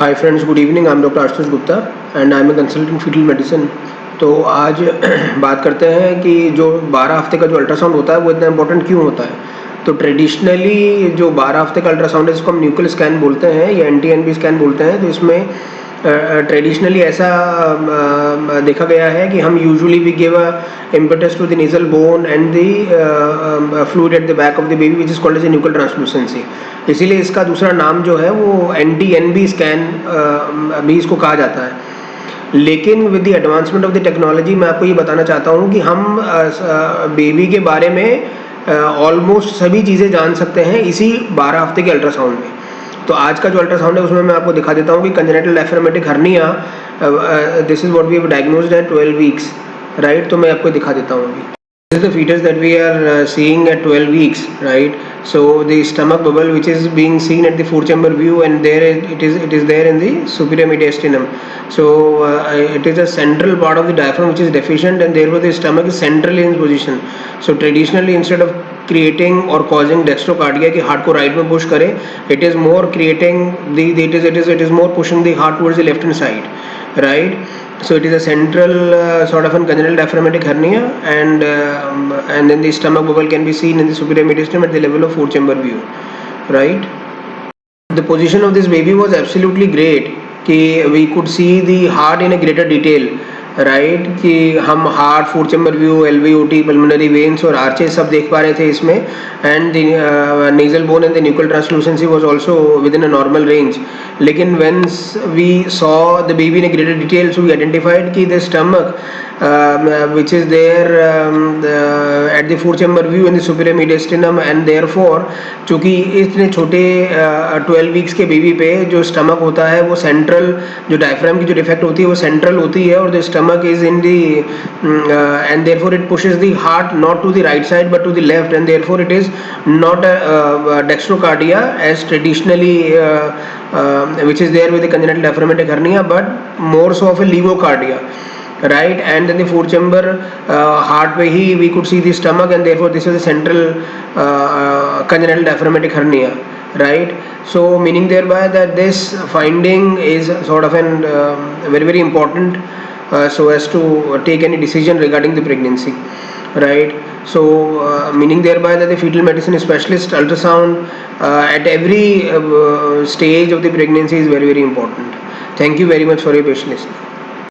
Hi friends, good evening. I am doctor Ashutosh Gupta and I am a consultant fetal medicine. तो आज बात करते हैं कि जो 12 हफ्ते का जो अल्ट्रासाउंड होता है वो इतना इंपॉर्टेंट क्यों होता है। तो ट्रेडिशनली जो 12 हफ्ते का अल्ट्रासाउंड है जिसको हम न्यूक्लियर स्कैन बोलते हैं या NT-NB स्कैन बोलते हैं, तो इसमें ट्रेडिशनली ऐसा देखा गया है कि हम usually we give a impetus to the nasal bone and the fluid at the back of the baby which is called as a nuchal translucency। इसीलिए इसका दूसरा नाम जो है वो NT-NB स्कैन भी इसको कहा जाता है। लेकिन with the advancement of the technology मैं आपको ये बताना चाहता हूँ कि हम बेबी के बारे में ऑलमोस्ट सभी चीज़ें जान सकते हैं इसी 12 हफ्ते के अल्ट्रासाउंड में। तो आज का जो अल्ट्रासाउंड है उसमें मैं आपको दिखा देता हूँ कि congenital diaphragmatic hernia, this is what we have diagnosed at 12 weeks, right. तो मैं आपको दिखा देता हूँ अभी। This is the fetus that we are seeing at 12 weeks, right? So the stomach bubble which is being seen at the four chamber view, and there it is there in the superior mediastinum. So it is a central part of the diaphragm which is deficient, and therefore the stomach is centrally in position. So traditionally, instead of creating or causing dextrocardia कि heart को right में push करे, it is more creating it is more pushing the heart towards the left hand side, right? So it is a central sort of a congenital diaphragmatic hernia, and then the stomach bubble can be seen in the superior mediastinum at the level of four chamber view, right? The position of this baby was absolutely great कि we could see the heart in a greater detail, right कि हम heart, four chamber view, LVOT, pulmonary veins और arches सब देख पा रहे थे इसमें। And the nasal bone and the nuclear translucency was also within a normal range. लेकिन when we saw the baby in a greater detail, so we identified कि the stomach which is there at the four chamber view in the superior mediastinum, and therefore चूँकि इतने छोटे 12 weeks के baby पे जो stomach होता है वो सेंट्रल, जो डायफ्राम की जो डिफेक्ट होती है वो सेंट्रल होती है, और the stomach is in the and therefore it pushes the heart not to the right side but to the left, and therefore it is not a dextrocardia as traditionally which is there with the congenital diaphragmatic hernia, but more so of a levocardia, right? And then the four chamber heart पे ही we could see the stomach, and therefore this is the central congenital diaphragmatic hernia, right? So meaning thereby that this finding is sort of an very important so as to take any decision regarding the pregnancy, right? So meaning thereby that the fetal medicine specialist ultrasound at every stage of the pregnancy is very important. Thank you very much for your patient listening.